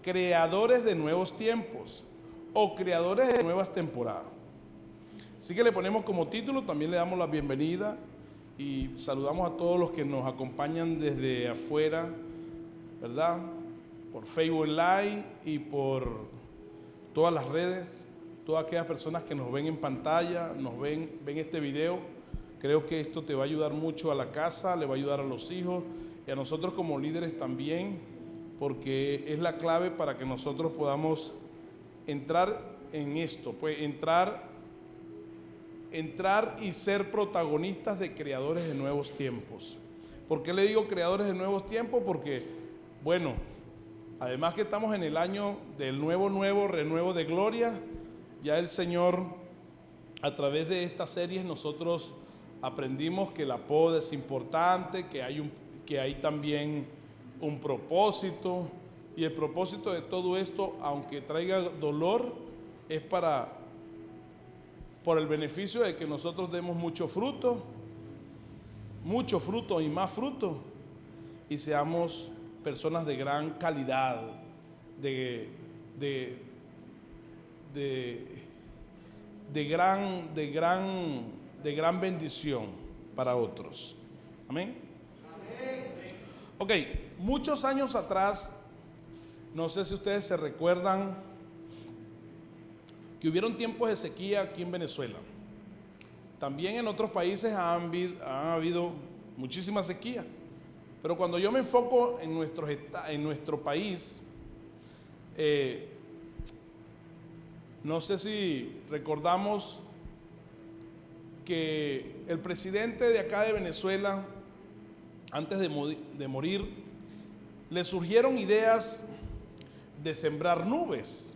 creadores de nuevos tiempos o creadores de nuevas temporadas. Así que le ponemos como título, también le damos la bienvenida y saludamos a todos los que nos acompañan desde afuera, ¿verdad? Por Facebook Live y por todas las redes, todas aquellas personas que nos ven en pantalla, ven este video. Creo que esto te va a ayudar mucho a la casa, le va a ayudar a los hijos y a nosotros como líderes también, porque es la clave para que nosotros podamos entrar en esto, pues entrar y ser protagonistas de creadores de nuevos tiempos. ¿Por qué le digo creadores de nuevos tiempos? Porque, bueno, además que estamos en el año del renuevo de gloria, ya el Señor, a través de estas series, nosotros aprendimos que la poda es importante, que hay también un propósito, y el propósito de todo esto, aunque traiga dolor, es por el beneficio de que nosotros demos mucho fruto y más fruto, y seamos personas de gran calidad, de gran bendición para otros. Amén. Ok, muchos años atrás, no sé si ustedes se recuerdan que hubieron tiempos de sequía aquí en Venezuela. También en otros países han habido muchísima sequía. Pero cuando yo me enfoco en nuestro país, no sé si recordamos que el presidente de acá de Venezuela, antes de morir, le surgieron ideas de sembrar nubes,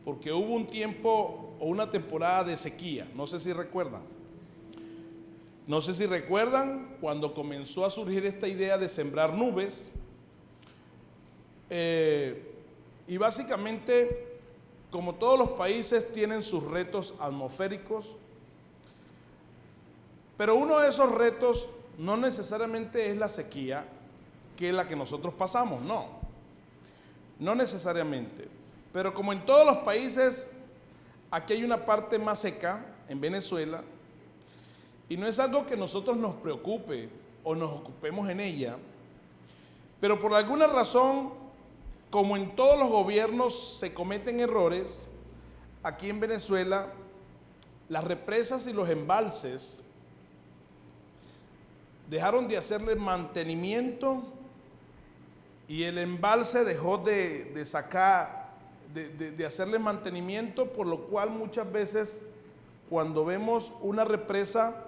porque hubo un tiempo o una temporada de sequía. No sé si recuerdan. No sé si recuerdan cuando comenzó a surgir esta idea de sembrar nubes. Y básicamente, como todos los países tienen sus retos atmosféricos, pero uno de esos retos no necesariamente es la sequía, que es la que nosotros pasamos, no necesariamente. Pero como en todos los países, aquí hay una parte más seca, en Venezuela, y no es algo que nosotros nos preocupe o nos ocupemos en ella, pero por alguna razón, como en todos los gobiernos se cometen errores, aquí en Venezuela, las represas y los embalses dejaron de hacerle mantenimiento y el embalse dejó de hacerle mantenimiento, por lo cual muchas veces cuando vemos una represa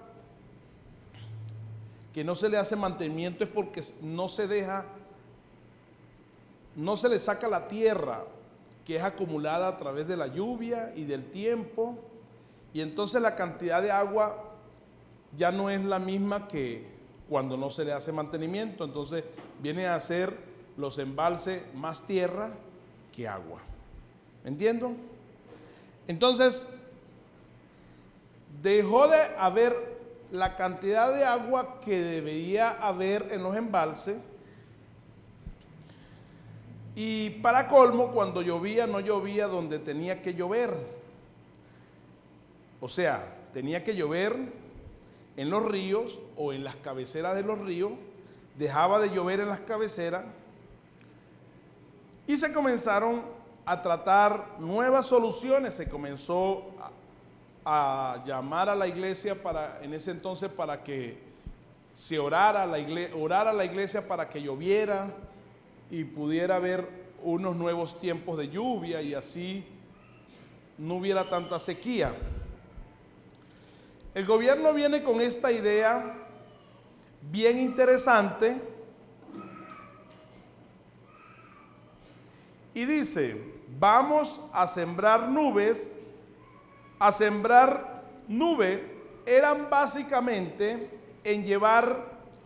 que no se le hace mantenimiento es porque no se le saca la tierra que es acumulada a través de la lluvia y del tiempo, y entonces la cantidad de agua ya no es la misma que cuando no se le hace mantenimiento. Entonces viene a ser los embalses más tierra que agua. ¿Me entiendo? Entonces dejó de haber la cantidad de agua que debería haber en los embalses, y para colmo, cuando llovía no llovía donde tenía que llover. O sea, tenía que llover en los ríos o en las cabeceras de los ríos, dejaba de llover en las cabeceras y se comenzaron a tratar nuevas soluciones. Se comenzó a llamar a la iglesia en ese entonces para que se orara la iglesia para que lloviera y pudiera haber unos nuevos tiempos de lluvia y así no hubiera tanta sequía. El gobierno viene con esta idea bien interesante y dice: vamos a sembrar nubes. A sembrar nube eran básicamente en llevar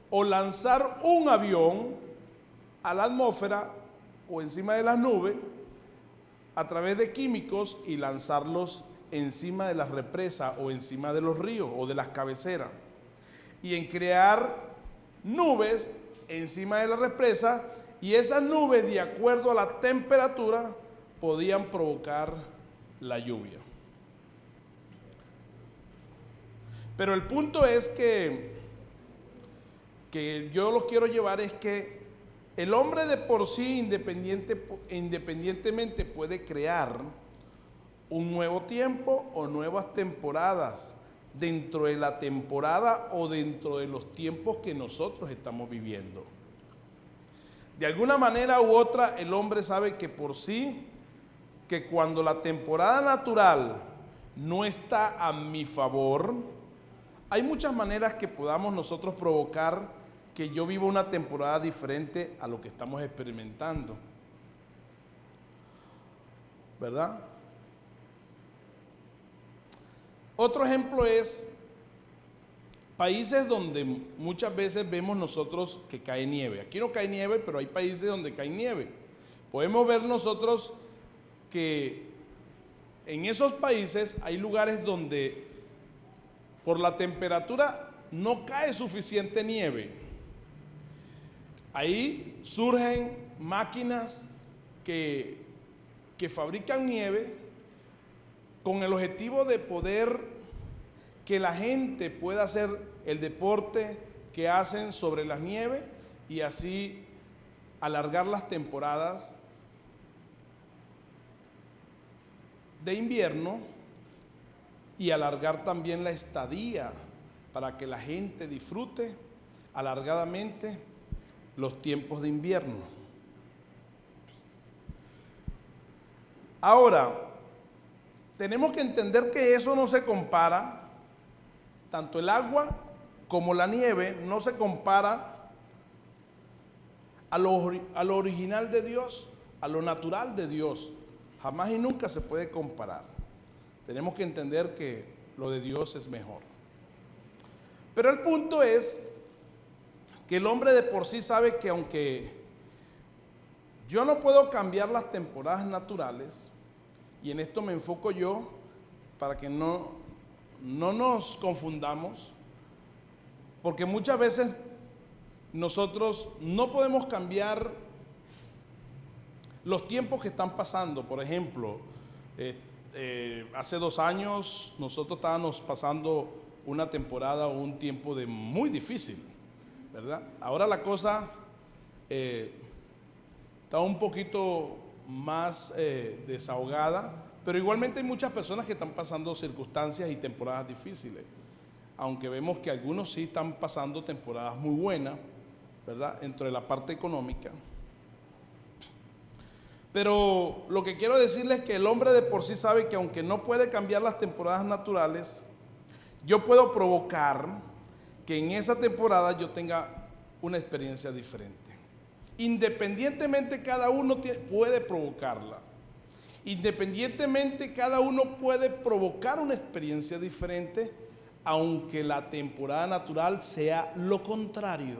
o lanzar un avión a la atmósfera o encima de las nubes a través de químicos y lanzarlos encima de las represas o encima de los ríos o de las cabeceras, y en crear nubes encima de la represa y esas nubes, de acuerdo a la temperatura, podían provocar la lluvia. Pero el punto es que yo lo quiero llevar es que el hombre de por sí independientemente puede crear un nuevo tiempo o nuevas temporadas dentro de la temporada o dentro de los tiempos que nosotros estamos viviendo. De alguna manera u otra, el hombre sabe que por sí, que cuando la temporada natural no está a mi favor, hay muchas maneras que podamos nosotros provocar que yo viva una temporada diferente a lo que estamos experimentando, ¿verdad? Otro ejemplo es países donde muchas veces vemos nosotros que cae nieve. Aquí no cae nieve, pero hay países donde cae nieve. Podemos ver nosotros que en esos países hay lugares donde por la temperatura no cae suficiente nieve. Ahí surgen máquinas que fabrican nieve con el objetivo de poder que la gente pueda hacer el deporte que hacen sobre las nieves y así alargar las temporadas de invierno y alargar también la estadía para que la gente disfrute alargadamente los tiempos de invierno. Ahora, tenemos que entender que eso no se compara, tanto el agua como la nieve no se compara a lo original de Dios, a lo natural de Dios. Jamás y nunca se puede comparar. Tenemos que entender que lo de Dios es mejor. Pero el punto es que el hombre de por sí sabe que aunque yo no puedo cambiar las temporadas naturales, y en esto me enfoco yo para que no nos confundamos, porque muchas veces nosotros no podemos cambiar los tiempos que están pasando. Por ejemplo, hace 2 años nosotros estábamos pasando una temporada o un tiempo muy difícil, ¿verdad? Ahora la cosa está un poquito más desahogada, pero igualmente hay muchas personas que están pasando circunstancias y temporadas difíciles, aunque vemos que algunos sí están pasando temporadas muy buenas, ¿verdad?, dentro de la parte económica. Pero lo que quiero decirles es que el hombre de por sí sabe que aunque no puede cambiar las temporadas naturales, yo puedo provocar que en esa temporada yo tenga una experiencia diferente. Independientemente cada uno puede provocarla. Independientemente cada uno puede provocar una experiencia diferente, aunque la temporada natural sea lo contrario.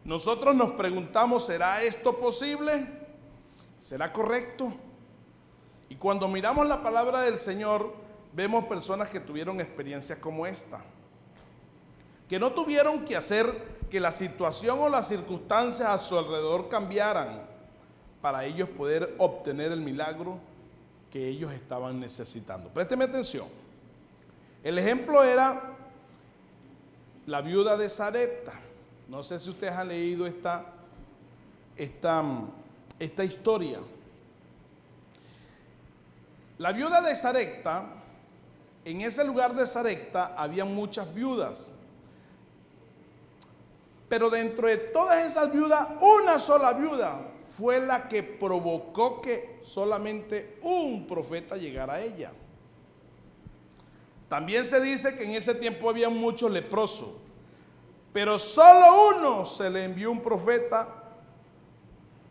Nosotros nos preguntamos, ¿será esto posible? ¿Será correcto? Y cuando miramos la palabra del Señor, vemos personas que tuvieron experiencias como esta, que no tuvieron que hacer que la situación o las circunstancias a su alrededor cambiaran para ellos poder obtener el milagro que ellos estaban necesitando. Présteme atención. El ejemplo era la viuda de Sarepta. No sé si ustedes han leído esta historia. La viuda de Sarepta, en ese lugar de Sarepta había muchas viudas. Pero dentro de todas esas viudas, una sola viuda fue la que provocó que solamente un profeta llegara a ella. También se dice que en ese tiempo había muchos leprosos, pero solo uno se le envió un profeta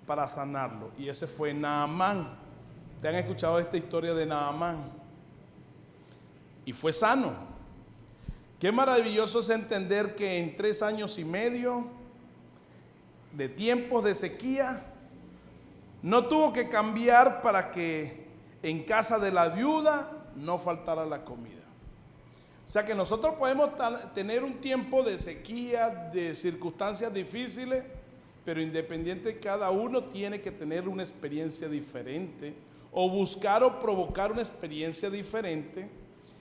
para sanarlo, y ese fue Naamán. ¿Te han escuchado esta historia de Naamán? Y fue sano. Qué maravilloso es entender que en 3 años y medio de tiempos de sequía, no tuvo que cambiar para que en casa de la viuda no faltara la comida. O sea que nosotros podemos tener un tiempo de sequía, de circunstancias difíciles, pero independiente, cada uno tiene que tener una experiencia diferente o buscar o provocar una experiencia diferente,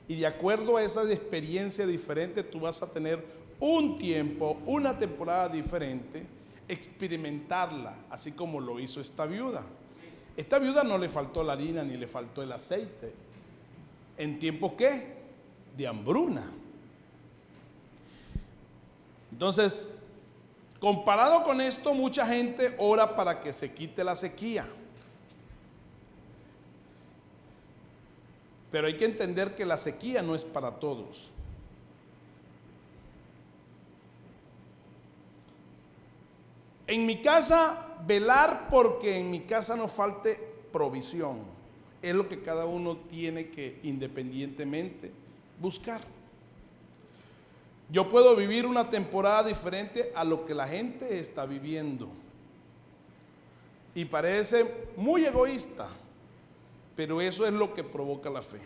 y de acuerdo a esa experiencia diferente tú vas a tener un tiempo, una temporada diferente, experimentarla, así como lo hizo esta viuda. Esta viuda no le faltó la harina ni le faltó el aceite. ¿En tiempos qué? De hambruna. Entonces, comparado con esto, mucha gente ora para que se quite la sequía. Pero hay que entender que la sequía no es para todos. En mi casa, velar porque en mi casa no falte provisión. Es lo que cada uno tiene que independientemente buscar. Yo puedo vivir una temporada diferente a lo que la gente está viviendo. Y parece muy egoísta, pero eso es lo que provoca la fe.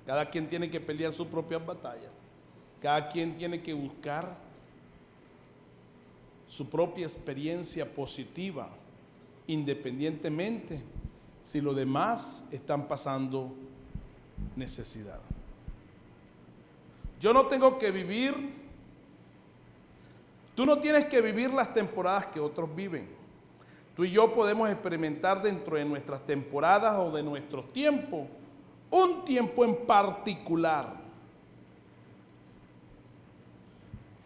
Cada quien tiene que pelear sus propias batallas. Cada quien tiene que buscar su propia experiencia positiva, independientemente si los demás están pasando necesidad. Yo no tengo que vivir, tú no tienes que vivir las temporadas que otros viven. Tú y yo podemos experimentar dentro de nuestras temporadas o de nuestros tiempos, un tiempo en particular.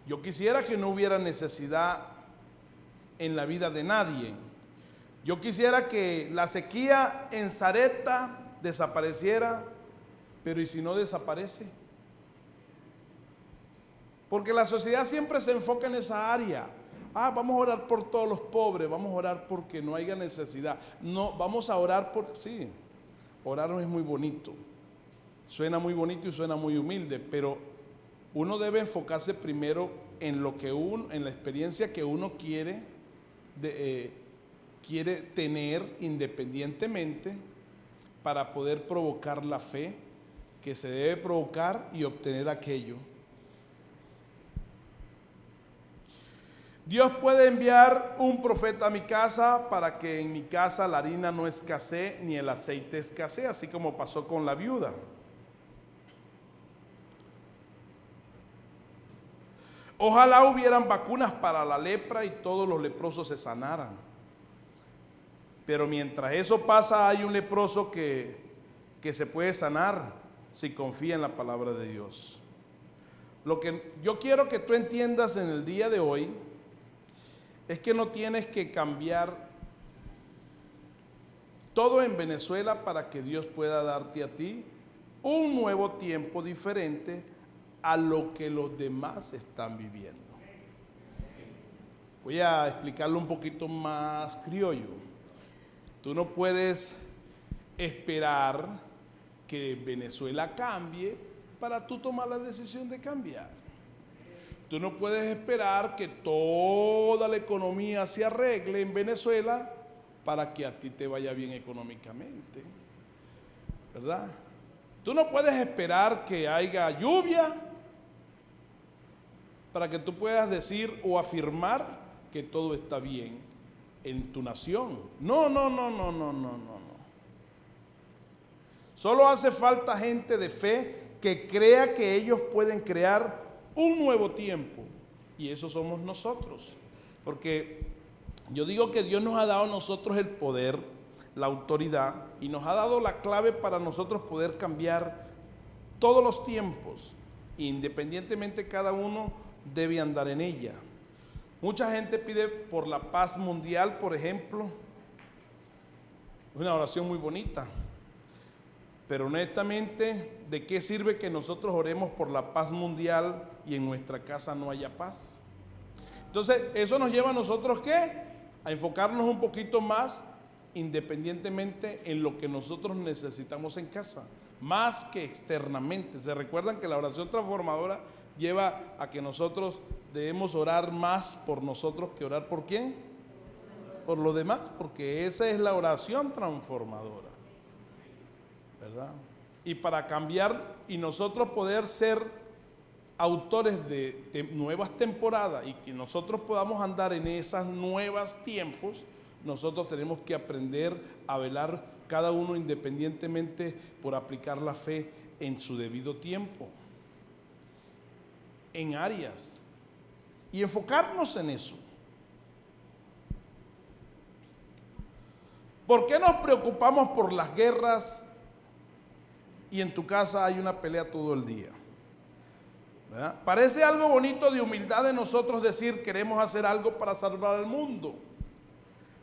Yo quisiera que no hubiera necesidad en la vida de nadie. Yo quisiera que la sequía en Sarepta desapareciera, pero ¿y si no desaparece? Porque la sociedad siempre se enfoca en esa área. Vamos a orar por todos los pobres, vamos a orar porque no haya necesidad. No, vamos a orar por... Sí, orar no es muy bonito. Suena muy bonito y suena muy humilde, pero uno debe enfocarse primero en lo que en la experiencia que uno quiere tener independientemente, para poder provocar la fe que se debe provocar y obtener aquello. Dios puede enviar un profeta a mi casa para que en mi casa la harina no escasee ni el aceite escasee, así como pasó con la viuda. Ojalá hubieran vacunas para la lepra y todos los leprosos se sanaran. Pero mientras eso pasa, hay un leproso que se puede sanar si confía en la palabra de Dios. Lo que yo quiero que tú entiendas en el día de hoy es que no tienes que cambiar todo en Venezuela para que Dios pueda darte a ti un nuevo tiempo diferente a lo que los demás están viviendo. Voy a explicarlo un poquito más criollo. Tú no puedes esperar que Venezuela cambie para tú tomar la decisión de cambiar. Tú no puedes esperar que toda la economía se arregle en Venezuela para que a ti te vaya bien económicamente, ¿verdad? Tú no puedes esperar que haya lluvia para que tú puedas decir o afirmar que todo está bien en tu nación. No. Solo hace falta gente de fe que crea que ellos pueden crear un nuevo tiempo, y eso somos nosotros. Porque yo digo que Dios nos ha dado a nosotros el poder, la autoridad, y nos ha dado la clave para nosotros poder cambiar todos los tiempos. Independientemente, cada uno debe andar en ella. Mucha gente pide por la paz mundial, por ejemplo. Es una oración muy bonita, pero honestamente, ¿de qué sirve que nosotros oremos por la paz mundial y en nuestra casa no haya paz? Entonces, eso nos lleva a nosotros, ¿qué? A enfocarnos un poquito más independientemente en lo que nosotros necesitamos en casa, más que externamente. ¿Se recuerdan que la oración transformadora lleva a que nosotros debemos orar más por nosotros que orar por quién? Por los demás, porque esa es la oración transformadora, ¿verdad? Y para cambiar y nosotros poder ser autores de nuevas temporadas y que nosotros podamos andar en esas nuevos tiempos, nosotros tenemos que aprender a velar cada uno independientemente por aplicar la fe en su debido tiempo, en áreas, y enfocarnos en eso. ¿Por qué nos preocupamos por las guerras y en tu casa hay una pelea todo el día? ¿Verdad? Parece algo bonito de humildad de nosotros decir queremos hacer algo para salvar al mundo,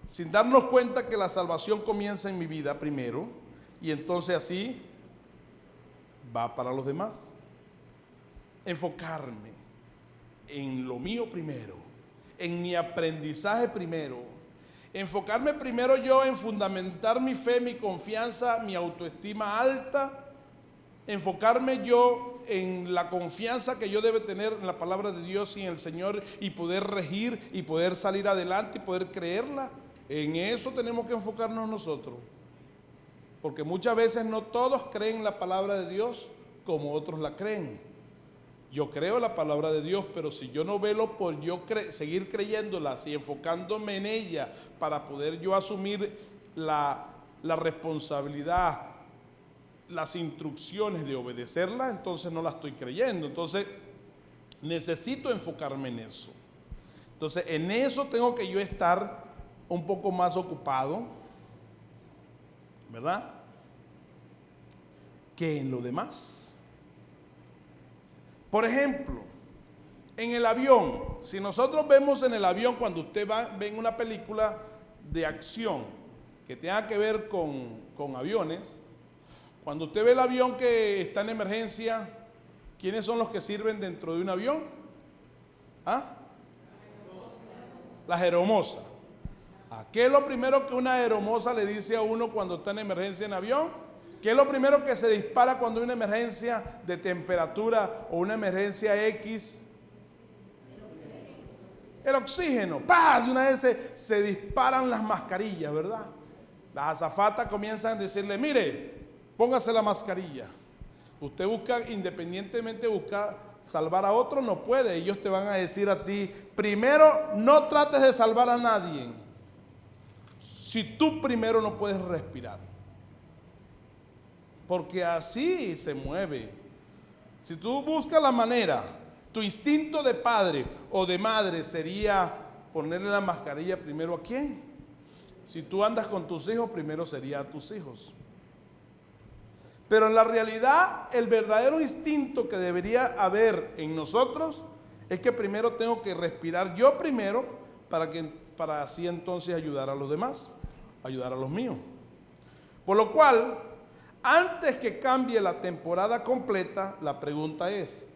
sin darnos cuenta que la salvación comienza en mi vida primero y entonces así va para los demás. Enfocarme en lo mío primero, en mi aprendizaje primero, enfocarme primero yo en fundamentar mi fe, mi confianza, mi autoestima alta, enfocarme yo en la confianza que yo debo tener en la palabra de Dios y en el Señor y poder regir y poder salir adelante y poder creerla. En eso tenemos que enfocarnos nosotros, porque muchas veces no todos creen la palabra de Dios como otros la creen. Yo creo la palabra de Dios, pero si yo no velo por yo seguir creyéndola y enfocándome en ella para poder yo asumir la responsabilidad, las instrucciones de obedecerla, entonces no la estoy creyendo. Entonces necesito enfocarme en eso. Entonces en eso tengo que yo estar un poco más ocupado, ¿verdad?, que en lo demás. Por ejemplo, en el avión, si nosotros vemos en el avión, cuando usted ve en una película de acción que tenga que ver con aviones, cuando usted ve el avión que está en emergencia, ¿quiénes son los que sirven dentro de un avión? ¿Ah? Las aeromoza. ¿Qué es lo primero que una aeromoza le dice a uno cuando está en emergencia en avión? ¿Qué es lo primero que se dispara cuando hay una emergencia de temperatura o una emergencia X? El oxígeno. ¡Pah! De una vez se disparan las mascarillas, ¿verdad? Las azafatas comienzan a decirle, mire, póngase la mascarilla. Usted busca, independientemente buscar salvar a otro, no puede. Ellos te van a decir a ti, primero no trates de salvar a nadie si tú primero no puedes respirar. Porque así se mueve. Si tú buscas la manera, tu instinto de padre o de madre sería ponerle la mascarilla primero a quién. Si tú andas con tus hijos, primero sería a tus hijos. Pero en la realidad, el verdadero instinto que debería haber en nosotros es que primero tengo que respirar yo primero para así entonces ayudar a los demás, ayudar a los míos. Por lo cual, antes que cambie la temporada completa, la pregunta es,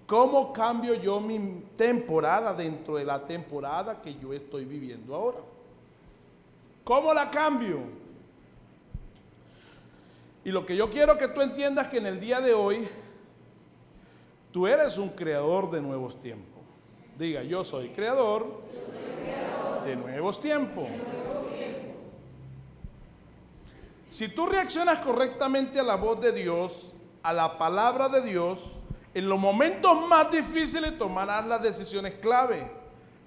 ¿cómo cambio yo mi temporada dentro de la temporada que yo estoy viviendo ahora? ¿Cómo la cambio? Y lo que yo quiero que tú entiendas que en el día de hoy, tú eres un creador de nuevos tiempos. Diga, yo soy creador de nuevos tiempos. Si tú reaccionas correctamente a la voz de Dios, a la palabra de Dios, en los momentos más difíciles tomarás las decisiones clave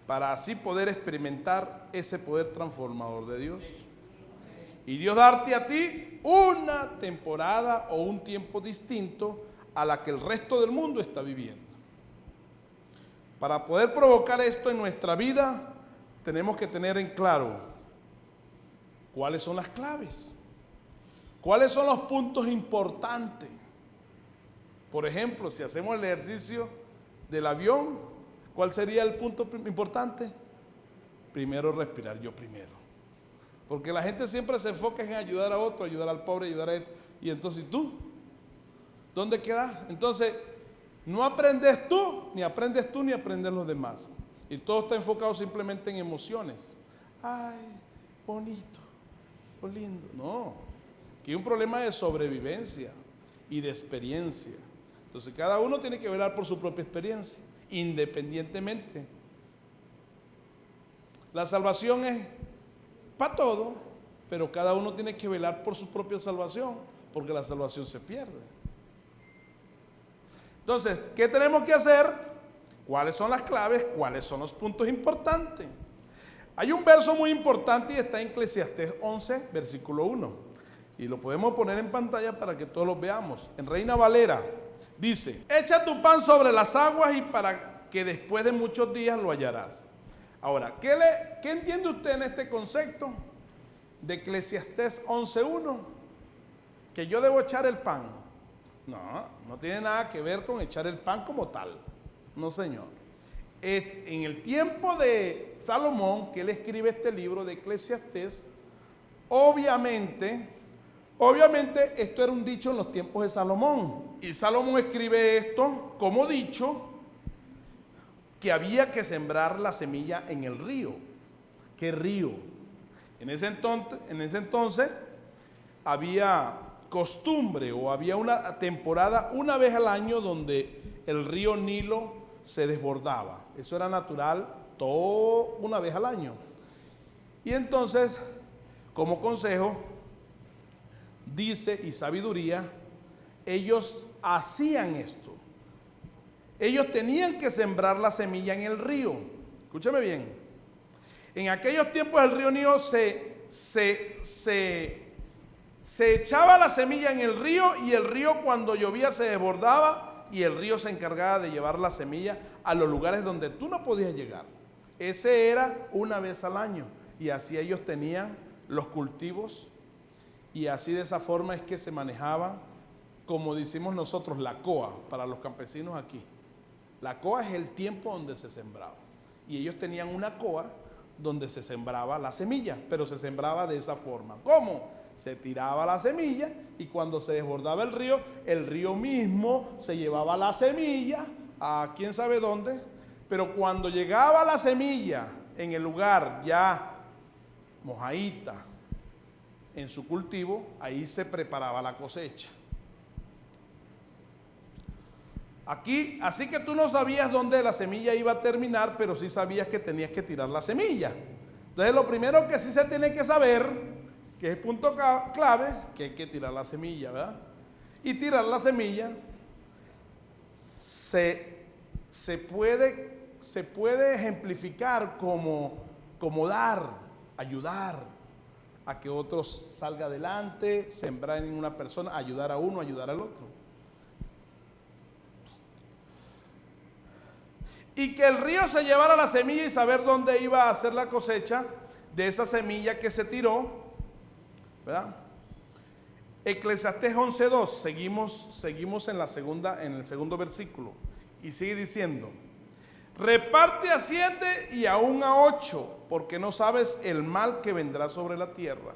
para así poder experimentar ese poder transformador de Dios. Y Dios darte a ti una temporada o un tiempo distinto a la que el resto del mundo está viviendo. Para poder provocar esto en nuestra vida, tenemos que tener en claro cuáles son las claves, cuáles son los puntos importantes. Por ejemplo, si hacemos el ejercicio del avión, ¿cuál sería el punto importante? Primero respirar yo primero. Porque la gente siempre se enfoca en ayudar a otro, ayudar al pobre, ayudar a él. Y entonces, ¿tú? ¿Dónde quedas? Entonces, no aprendes tú, ni aprenden los demás. Y todo está enfocado simplemente en emociones. Ay, bonito, oh, lindo. No, aquí hay un problema de sobrevivencia y de experiencia. Entonces, cada uno tiene que velar por su propia experiencia, independientemente. La salvación es para todo, pero cada uno tiene que velar por su propia salvación, porque la salvación se pierde. Entonces, ¿qué tenemos que hacer? ¿Cuáles son las claves? ¿Cuáles son los puntos importantes? Hay un verso muy importante y está en Eclesiastés 11, versículo 1. Y lo podemos poner en pantalla para que todos lo veamos. En Reina Valera dice: echa tu pan sobre las aguas y para que después de muchos días lo hallarás. Ahora, ¿qué entiende usted en este concepto de Eclesiastés 11.1? Que yo debo echar el pan. No tiene nada que ver con echar el pan como tal. No, señor. En el tiempo de Salomón, que él escribe este libro de Eclesiastés, obviamente esto era un dicho en los tiempos de Salomón. Y Salomón escribe esto como dicho, que había que sembrar la semilla en el río. ¿Qué río? En ese entonces había costumbre o había una temporada una vez al año donde el río Nilo se desbordaba. Eso era natural, todo una vez al año. Y entonces, como consejo, dice, y sabiduría, ellos hacían esto. Ellos tenían que sembrar la semilla en el río. Escúcheme bien. En aquellos tiempos el río Nilo se echaba la semilla en el río, y el río cuando llovía se desbordaba y el río se encargaba de llevar la semilla a los lugares donde tú no podías llegar. Ese era una vez al año, y así ellos tenían los cultivos, y así de esa forma es que se manejaba, como decimos nosotros, la coa para los campesinos aquí. La coa es el tiempo donde se sembraba, y ellos tenían una coa donde se sembraba la semilla, pero se sembraba de esa forma. ¿Cómo? Se tiraba la semilla, y cuando se desbordaba el río mismo se llevaba la semilla a quién sabe dónde, pero cuando llegaba la semilla en el lugar ya mojadita en su cultivo, ahí se preparaba la cosecha. Aquí, así que tú no sabías dónde la semilla iba a terminar, pero sí sabías que tenías que tirar la semilla. Entonces lo primero que sí se tiene que saber, que es el punto clave, que hay que tirar la semilla, ¿verdad? Y tirar la semilla se puede ejemplificar como dar, ayudar a que otros salga adelante, sembrar en una persona, ayudar a uno, ayudar al otro. Y que el río se llevara la semilla y saber dónde iba a hacer la cosecha de esa semilla que se tiró, ¿verdad? Eclesiastés 11.2, seguimos en el segundo versículo, y sigue diciendo: reparte a 7 y aún a 8, porque no sabes el mal que vendrá sobre la tierra.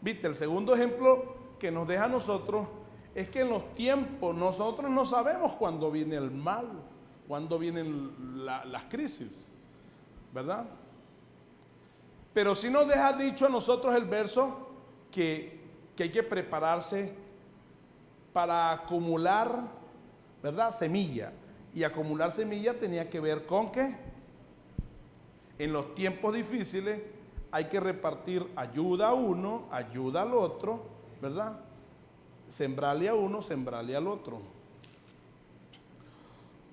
Viste, el segundo ejemplo que nos deja a nosotros es que en los tiempos nosotros no sabemos cuándo viene el mal, cuándo vienen las crisis, ¿verdad? Pero sí nos deja dicho a nosotros el verso que hay que prepararse para acumular, ¿verdad?, semilla. Y acumular semilla tenía que ver con que en los tiempos difíciles hay que repartir ayuda a uno, ayuda al otro, ¿verdad? Sembrarle a uno, sembrarle al otro.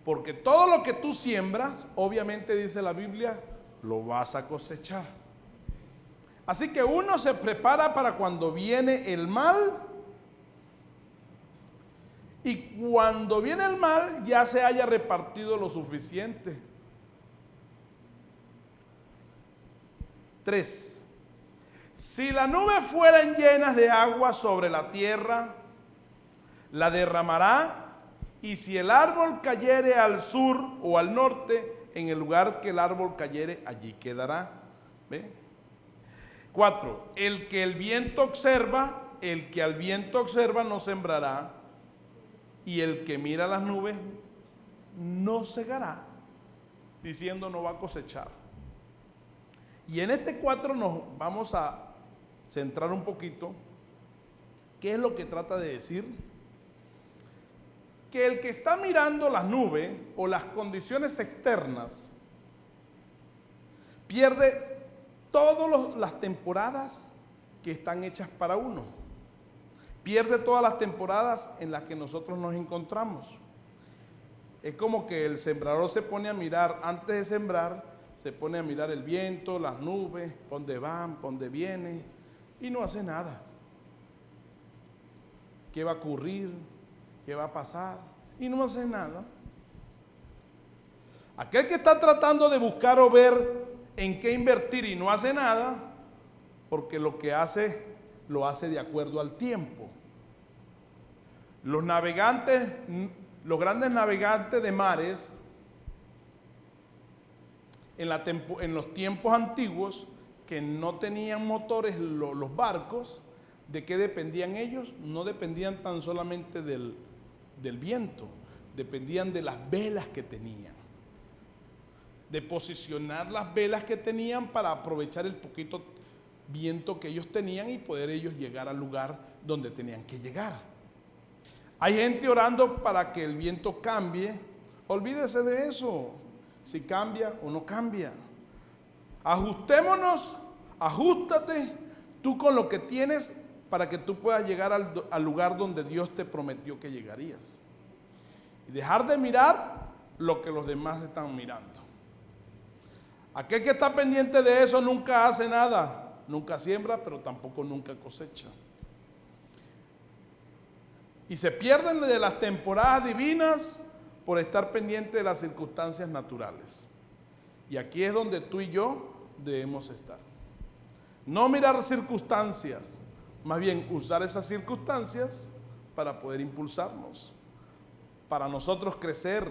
Porque todo lo que tú siembras, obviamente dice la Biblia, lo vas a cosechar. Así que uno se prepara para cuando viene el mal, y cuando viene el mal ya se haya repartido lo suficiente. 3. Si las nubes fueran llenas de agua sobre la tierra, la derramará, y si el árbol cayere al sur o al norte, en el lugar que el árbol cayere, allí quedará. ¿Ve? 4. El que al viento observa no sembrará, y el que mira las nubes no segará, diciendo no va a cosechar. Y en este 4 nos vamos a centrar un poquito. ¿Qué es lo que trata de decir? Que el que está mirando las nubes o las condiciones externas pierde todas las temporadas que están hechas para uno. Pierde todas las temporadas en las que nosotros nos encontramos. Es como que el sembrador se pone a mirar, antes de sembrar, se pone a mirar el viento, las nubes, por dónde van, por dónde vienen, y no hace nada. ¿Qué va a ocurrir? ¿Qué va a pasar? Y no hace nada. Aquel que está tratando de buscar o ver en qué invertir y no hace nada, porque lo que hace, lo hace de acuerdo al tiempo. Los navegantes, los grandes navegantes de mares, en los tiempos antiguos, que no tenían motores los barcos, ¿de qué dependían ellos? No dependían tan solamente del viento, dependían de las velas que tenían, de posicionar las velas que tenían para aprovechar el poquito viento que ellos tenían y poder ellos llegar al lugar donde tenían que llegar. Hay gente orando para que el viento cambie. Olvídese de eso, si cambia o no cambia. Ajustémonos, ajústate tú con lo que tienes para que tú puedas llegar al lugar donde Dios te prometió que llegarías. Y dejar de mirar lo que los demás están mirando. Aquel que está pendiente de eso nunca hace nada, nunca siembra, pero tampoco nunca cosecha. Y se pierden de las temporadas divinas por estar pendiente de las circunstancias naturales. Y aquí es donde tú y yo debemos estar. No mirar circunstancias, más bien usar esas circunstancias para poder impulsarnos, para nosotros crecer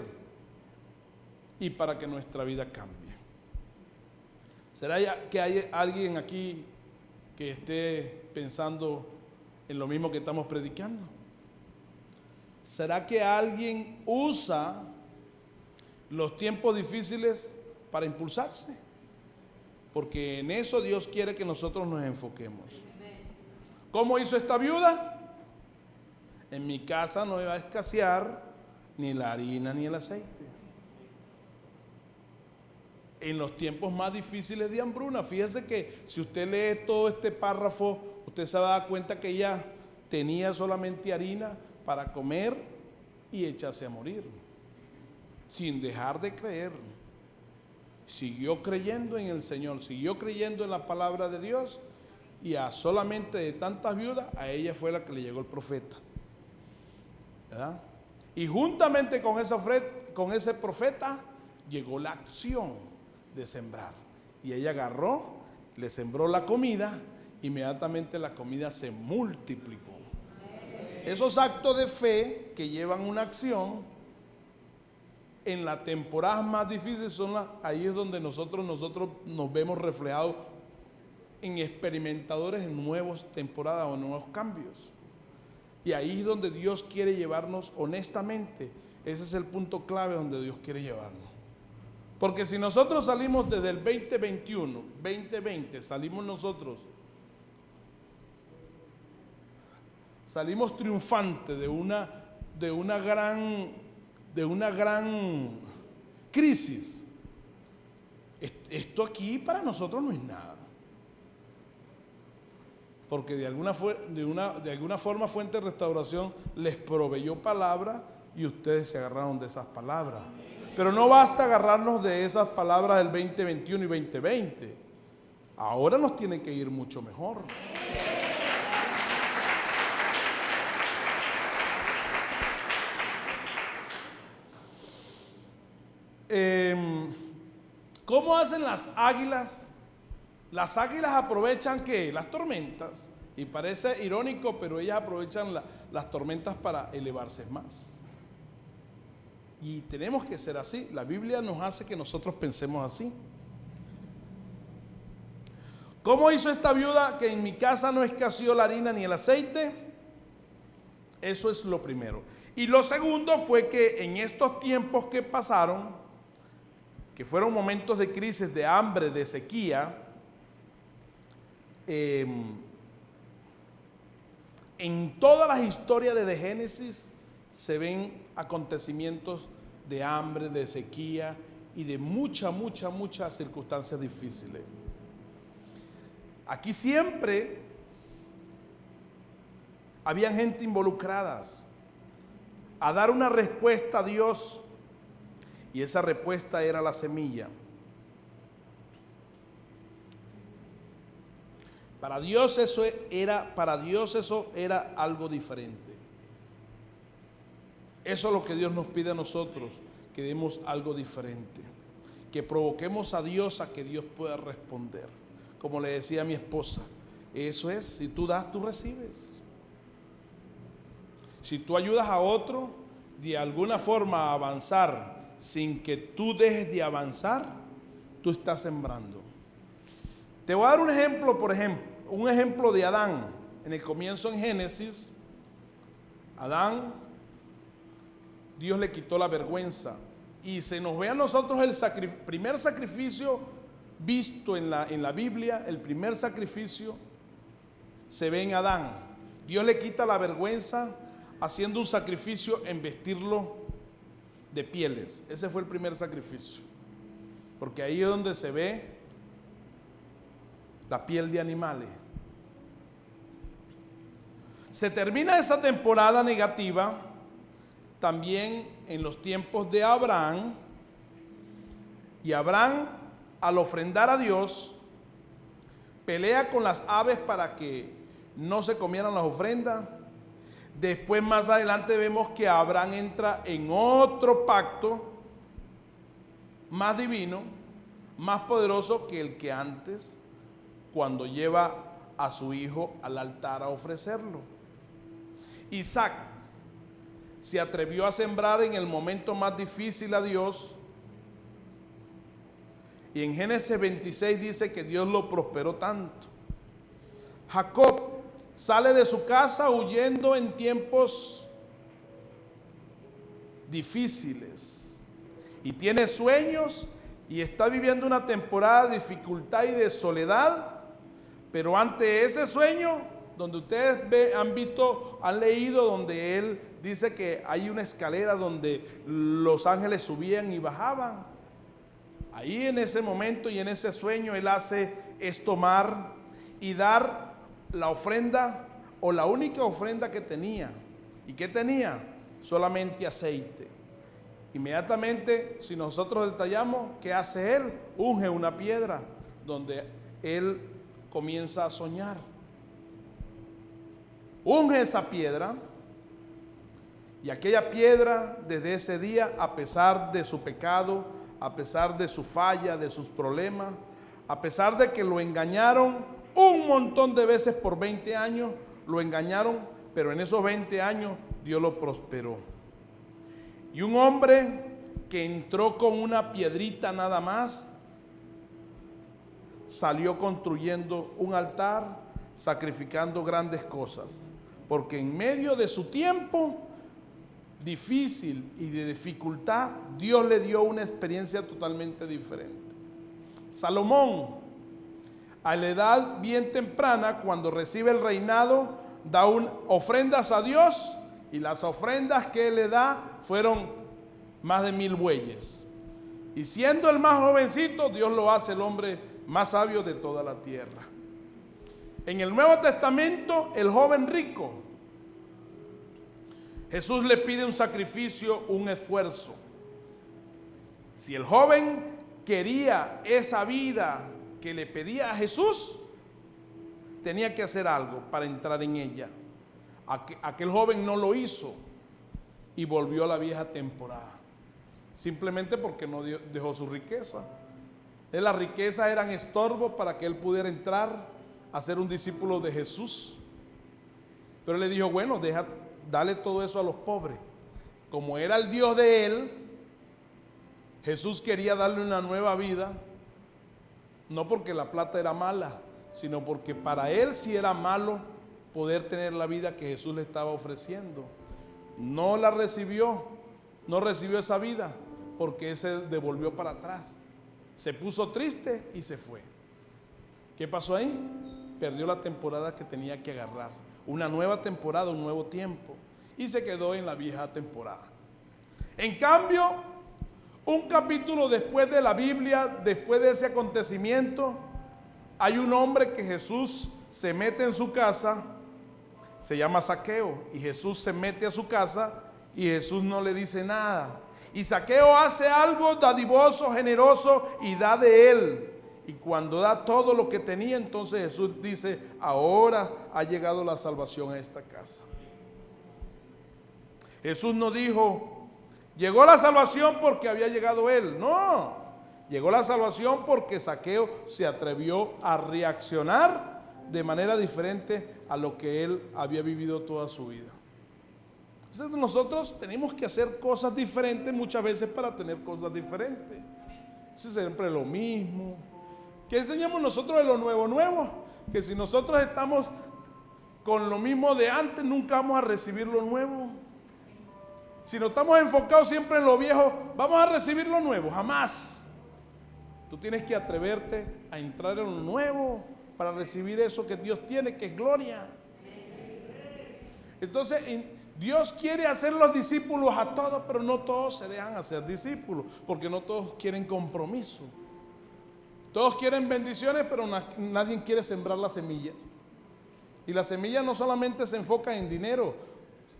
y para que nuestra vida cambie. ¿Será que hay alguien aquí que esté pensando en lo mismo que estamos predicando? ¿Será que alguien usa los tiempos difíciles para impulsarse? Porque en eso Dios quiere que nosotros nos enfoquemos. ¿Cómo hizo esta viuda? En mi casa no iba a escasear ni la harina ni el aceite. En los tiempos más difíciles de hambruna, fíjese que si usted lee todo este párrafo, usted se va a dar cuenta que ella tenía solamente harina para comer y echarse a morir, sin dejar de creer. Siguió creyendo en el Señor, siguió creyendo en la palabra de Dios, y a solamente de tantas viudas, a ella fue la que le llegó el profeta, ¿verdad? Y juntamente con ese profeta llegó la acción de sembrar, y ella agarró, le sembró la comida, inmediatamente la comida se multiplicó. Esos actos de fe que llevan una acción en las temporadas más difíciles ahí es donde nosotros nos vemos reflejados en experimentadores en nuevas temporadas o nuevos cambios. Y ahí es donde Dios quiere llevarnos honestamente. Ese es el punto clave donde Dios quiere llevarnos. Porque si nosotros salimos desde el 2021, 2020, salimos triunfantes de una gran crisis. Esto aquí para nosotros no es nada. Porque de alguna forma Fuente de Restauración les proveyó palabra y ustedes se agarraron de esas palabras. Pero no basta agarrarnos de esas palabras del 2021 y 2020. Ahora nos tiene que ir mucho mejor. ¿Cómo hacen las águilas? Las águilas aprovechan ¿qué? Las tormentas. Y parece irónico, pero ellas aprovechan las tormentas para elevarse más. Y tenemos que ser así. La Biblia nos hace que nosotros pensemos así. ¿Cómo hizo esta viuda que en mi casa no escaseó la harina ni el aceite? Eso es lo primero. Y lo segundo fue que en estos tiempos que pasaron, que fueron momentos de crisis, de hambre, de sequía, en todas las historias de Génesis se ven acontecimientos de hambre, de sequía y de muchas circunstancias difíciles. Aquí siempre había gente involucradas a dar una respuesta a Dios Y esa respuesta era la semilla. Para Dios eso era algo diferente. Eso es lo que Dios nos pide a nosotros, que demos algo diferente, que provoquemos a Dios a que Dios pueda responder. Como le decía a mi esposa, eso es, si tú das, tú recibes. Si tú ayudas a otro de alguna forma a avanzar sin que tú dejes de avanzar, tú estás sembrando. Te voy a dar un ejemplo de Adán. En el comienzo en Génesis, Adán, Dios le quitó la vergüenza y se nos ve a nosotros el primer sacrificio visto en la Biblia. El primer sacrificio se ve en Adán. Dios le quita la vergüenza haciendo un sacrificio en vestirlo de pieles. Ese fue el primer sacrificio, porque ahí es donde se ve la piel de animales. Se termina esa temporada negativa también en los tiempos de Abraham, y Abraham, al ofrendar a Dios, pelea con las aves para que no se comieran las ofrendas. Después, más adelante, vemos que Abraham entra en otro pacto más divino, más poderoso que el que antes, cuando lleva a su hijo al altar a ofrecerlo. Isaac se atrevió a sembrar en el momento más difícil a Dios, y en Génesis 26 dice que Dios lo prosperó tanto. Jacob sale de su casa huyendo en tiempos difíciles y tiene sueños y está viviendo una temporada de dificultad y de soledad, pero ante ese sueño, donde ustedes han leído, donde él dice que hay una escalera donde los ángeles subían y bajaban. Ahí en ese momento y en ese sueño él hace es tomar y dar la ofrenda, o la única ofrenda que tenía. ¿Y qué tenía? Solamente aceite. Inmediatamente, si nosotros detallamos, ¿qué hace él? Unge una piedra donde él comienza a soñar. Unge esa piedra, y aquella piedra desde ese día, a pesar de su pecado, a pesar de su falla, de sus problemas, a pesar de que lo engañaron un montón de veces por 20 años, lo engañaron, pero en esos 20 años Dios lo prosperó. Y un hombre que entró con una piedrita nada más, salió construyendo un altar, sacrificando grandes cosas, porque en medio de su tiempo difícil y de dificultad, Dios le dio una experiencia totalmente diferente. Salomón, a la edad bien temprana, cuando recibe el reinado, da ofrendas a Dios, y las ofrendas que él le da fueron más de 1000 bueyes. Y siendo el más jovencito, Dios lo hace el hombre más sabio de toda la tierra. En el Nuevo Testamento, el joven rico, Jesús le pide un sacrificio, un esfuerzo. Si el joven quería esa vida que le pedía a Jesús, tenía que hacer algo para entrar en ella. Aquel joven no lo hizo y volvió a la vieja temporada, simplemente porque no dejó su riqueza. Las riquezas eran estorbo para que él pudiera entrar a ser un discípulo de Jesús. Pero él le dijo, bueno, dale todo eso a los pobres. Como era el Dios de él, Jesús quería darle una nueva vida, no porque la plata era mala, sino porque para él sí era malo poder tener la vida que Jesús le estaba ofreciendo. No la recibió, no recibió esa vida, porque él se devolvió para atrás. Se puso triste y se fue. ¿Qué pasó ahí? Perdió la temporada que tenía que agarrar. Una nueva temporada, un nuevo tiempo. Y se quedó en la vieja temporada. En cambio, un capítulo después de la Biblia, después de ese acontecimiento, hay un hombre que Jesús se mete en su casa, se llama Zaqueo, y Jesús se mete a su casa y Jesús no le dice nada. Y Zaqueo hace algo dadivoso, generoso y da de él. Y cuando da todo lo que tenía, entonces Jesús dice, ahora ha llegado la salvación a esta casa. Jesús no dijo, llegó la salvación porque había llegado él. No, llegó la salvación porque Zaqueo se atrevió a reaccionar de manera diferente a lo que él había vivido toda su vida. Entonces nosotros tenemos que hacer cosas diferentes muchas veces para tener cosas diferentes. Es siempre lo mismo. ¿Qué enseñamos nosotros de lo nuevo? Que si nosotros estamos con lo mismo de antes, nunca vamos a recibir lo nuevo. Si no estamos enfocados siempre en lo viejo, vamos a recibir lo nuevo, jamás. Tú tienes que atreverte a entrar en lo nuevo para recibir eso que Dios tiene, que es gloria. Entonces, Dios quiere hacer los discípulos a todos, pero no todos se dejan hacer discípulos, porque no todos quieren compromiso. Todos quieren bendiciones, pero nadie quiere sembrar la semilla. Y la semilla no solamente se enfoca en dinero,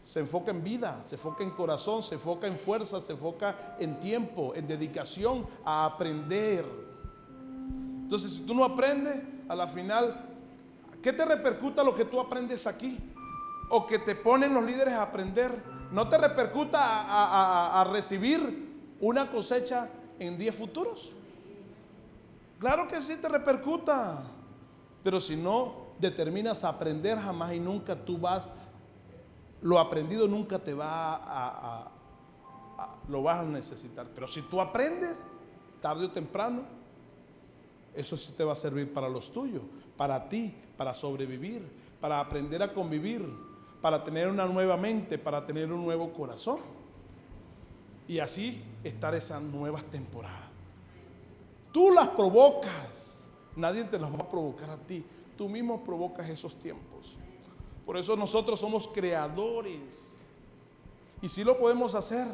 se enfoca en vida, se enfoca en corazón, se enfoca en fuerza, se enfoca en tiempo, en dedicación, a aprender. Entonces, si tú no aprendes, a la final, ¿qué te repercuta lo que tú aprendes aquí? O que te ponen los líderes a aprender. ¿No te repercuta a recibir una cosecha en 10 futuros? Claro que sí te repercuta, pero si no determinas a aprender, jamás y nunca tú vas, lo aprendido nunca te va lo vas a necesitar. Pero si tú aprendes, tarde o temprano, eso sí te va a servir para los tuyos, para ti, para sobrevivir, para aprender a convivir, para tener una nueva mente, para tener un nuevo corazón. Y así estar esas nuevas temporadas. Tú las provocas, nadie te las va a provocar a ti, tú mismo provocas esos tiempos. Por eso nosotros somos creadores y sí lo podemos hacer.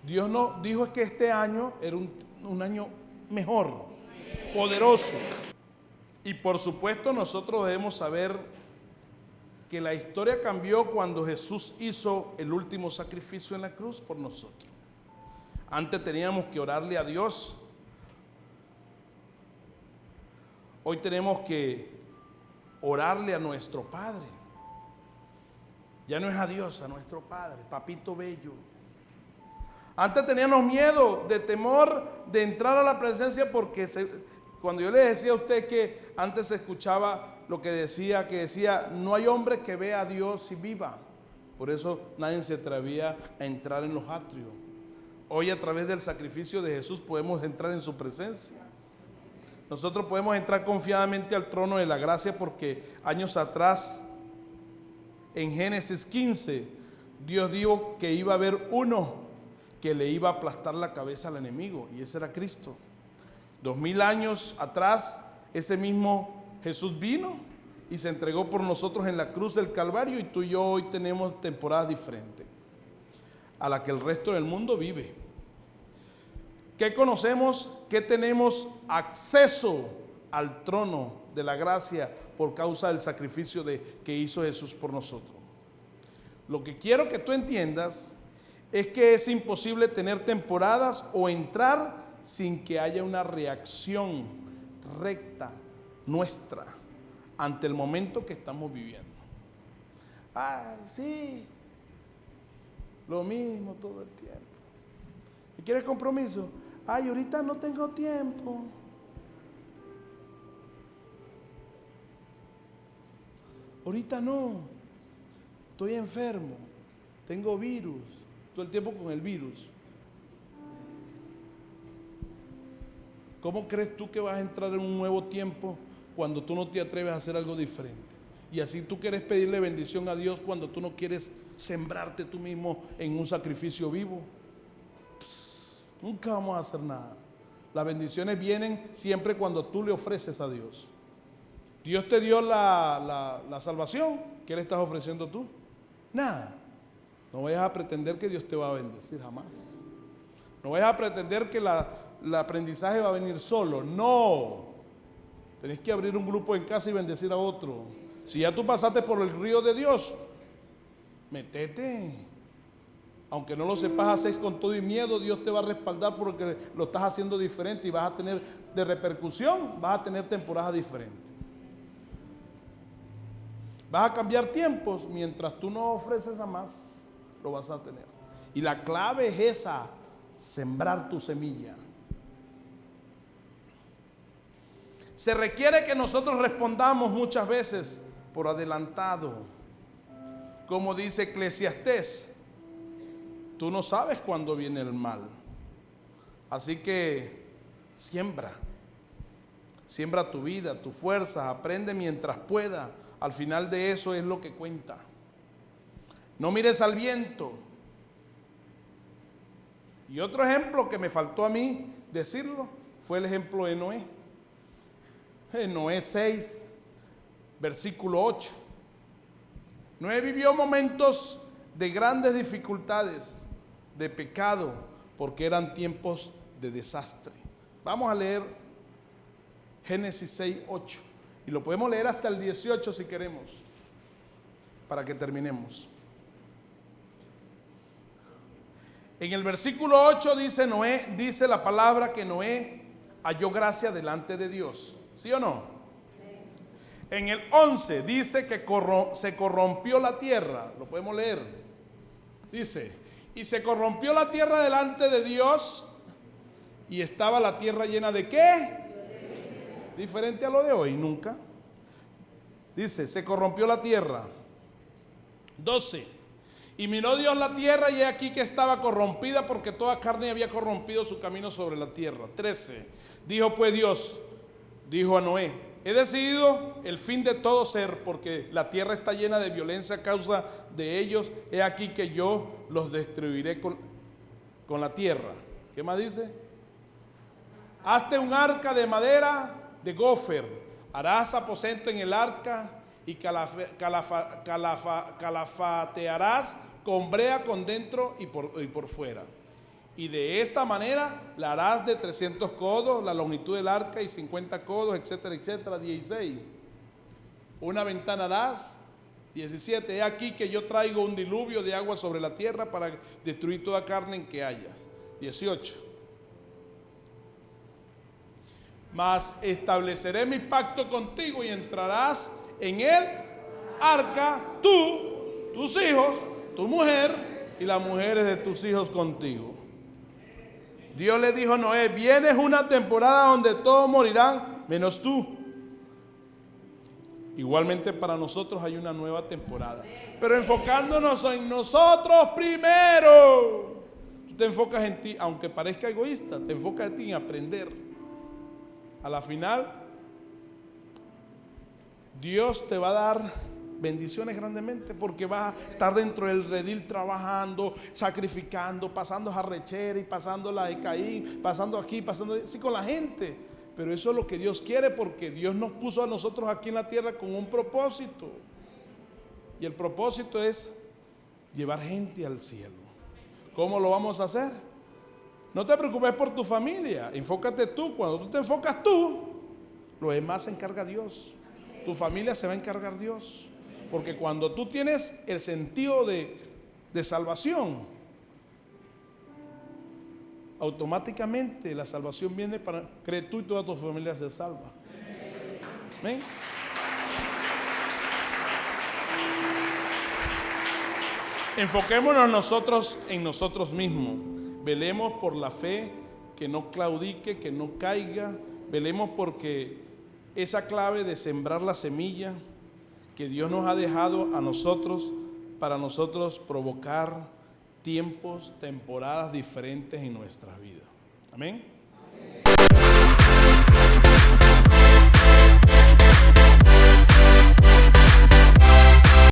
Dios no dijo que este año era un año mejor, poderoso. Y por supuesto nosotros debemos saber que la historia cambió cuando Jesús hizo el último sacrificio en la cruz por nosotros. Antes teníamos que orarle a Dios. Hoy tenemos que orarle a nuestro Padre. Ya no es a Dios, a nuestro Padre, Papito Bello. Antes teníamos miedo, de temor de entrar a la presencia porque cuando yo les decía a usted que antes se escuchaba lo que decía, no hay hombre que vea a Dios y viva. Por eso nadie se atrevía a entrar en los atrios. Hoy a través del sacrificio de Jesús podemos entrar en su presencia. Nosotros podemos entrar confiadamente al trono de la gracia porque años atrás, en Génesis 15, Dios dijo que iba a haber uno que le iba a aplastar la cabeza al enemigo, y ese era Cristo. 2000 años atrás, ese mismo Jesús vino y se entregó por nosotros en la cruz del Calvario, y tú y yo hoy tenemos temporadas diferentes a la que el resto del mundo vive. ¿Qué conocemos? ¿Qué tenemos acceso al trono de la gracia por causa del sacrificio que hizo Jesús por nosotros? Lo que quiero que tú entiendas es que es imposible tener temporadas o entrar sin que haya una reacción recta nuestra ante el momento que estamos viviendo. Ah, sí, lo mismo todo el tiempo. ¿Y quieres compromiso? Ay, ahorita no tengo tiempo. Ahorita no. Estoy enfermo. Tengo virus. Todo el tiempo con el virus. ¿Cómo crees tú que vas a entrar en un nuevo tiempo cuando tú no te atreves a hacer algo diferente? Y así tú quieres pedirle bendición a Dios cuando tú no quieres sembrarte tú mismo en un sacrificio vivo. Nunca vamos a hacer nada. Las bendiciones vienen siempre cuando tú le ofreces a Dios. Dios te dio la salvación. ¿Qué le estás ofreciendo tú? Nada. No vayas a pretender que Dios te va a bendecir, jamás. No vayas a pretender que el aprendizaje va a venir solo. No. Tenés que abrir un grupo en casa y bendecir a otro. Si ya tú pasaste por el río de Dios, métete. Aunque no lo sepas hacer con todo y miedo, Dios te va a respaldar porque lo estás haciendo diferente y vas a tener de repercusión, vas a tener temporadas diferentes. Vas a cambiar tiempos, mientras tú no ofreces a más, lo vas a tener. Y la clave es esa, sembrar tu semilla. Se requiere que nosotros respondamos muchas veces por adelantado. Como dice Eclesiastés, tú no sabes cuándo viene el mal. Así que siembra tu vida, tu fuerza, aprende mientras pueda. Al final de eso es lo que cuenta. No mires al viento. Y otro ejemplo que me faltó a mí decirlo fue el ejemplo de Noé. En Noé 6, versículo 8. Noé vivió momentos de grandes dificultades, de pecado, porque eran tiempos de desastre. Vamos a leer Génesis 6, 8. Y lo podemos leer hasta el 18 si queremos, para que terminemos. En el versículo 8 dice la palabra que Noé halló gracia delante de Dios. ¿Sí o no? Sí. En el 11 dice que se corrompió la tierra. Lo podemos leer. Dice, y se corrompió la tierra delante de Dios, y estaba la tierra llena de ¿qué? Diferente a lo de hoy, nunca. Dice, se corrompió la tierra. 12. Y miró Dios la tierra, y he aquí que estaba corrompida, porque toda carne había corrompido su camino sobre la tierra. 13. Dijo pues Dios, dijo a Noé, he decidido el fin de todo ser, porque la tierra está llena de violencia a causa de ellos. He aquí que yo los destruiré con la tierra. ¿Qué más dice? Hazte un arca de madera de gofer, harás aposento en el arca y calafatearás con brea con dentro y por fuera. Y de esta manera la harás de 300 codos, la longitud del arca, y 50 codos, etcétera, etcétera. 16. Una ventana harás. 17. He aquí que yo traigo un diluvio de agua sobre la tierra para destruir toda carne en que hayas. 18. Mas estableceré mi pacto contigo y entrarás en el arca, tú, tus hijos, tu mujer y las mujeres de tus hijos contigo. Dios le dijo a Noé, vienes una temporada donde todos morirán menos tú. Igualmente para nosotros hay una nueva temporada, pero enfocándonos en nosotros primero. Tú te enfocas en ti, aunque parezca egoísta, te enfocas en ti, en aprender. A la final, Dios te va a dar bendiciones grandemente, porque vas a estar dentro del redil trabajando, sacrificando, pasando arrechera y pasando la de Caín, pasando aquí, pasando así con la gente. Pero eso es lo que Dios quiere, porque Dios nos puso a nosotros aquí en la tierra con un propósito. Y el propósito es llevar gente al cielo. ¿Cómo lo vamos a hacer? No te preocupes por tu familia, enfócate tú. Cuando tú te enfocas tú, lo demás se encarga Dios. Tu familia se va a encargar Dios. Porque cuando tú tienes el sentido de salvación, automáticamente la salvación viene para que tú y toda tu familia se salva. ¿Ven? Enfoquémonos nosotros en nosotros mismos. Velemos por la fe, que no claudique, que no caiga. Velemos porque esa clave de sembrar la semilla que Dios nos ha dejado a nosotros, para nosotros provocar tiempos, temporadas diferentes en nuestras vidas. Amén. Amén.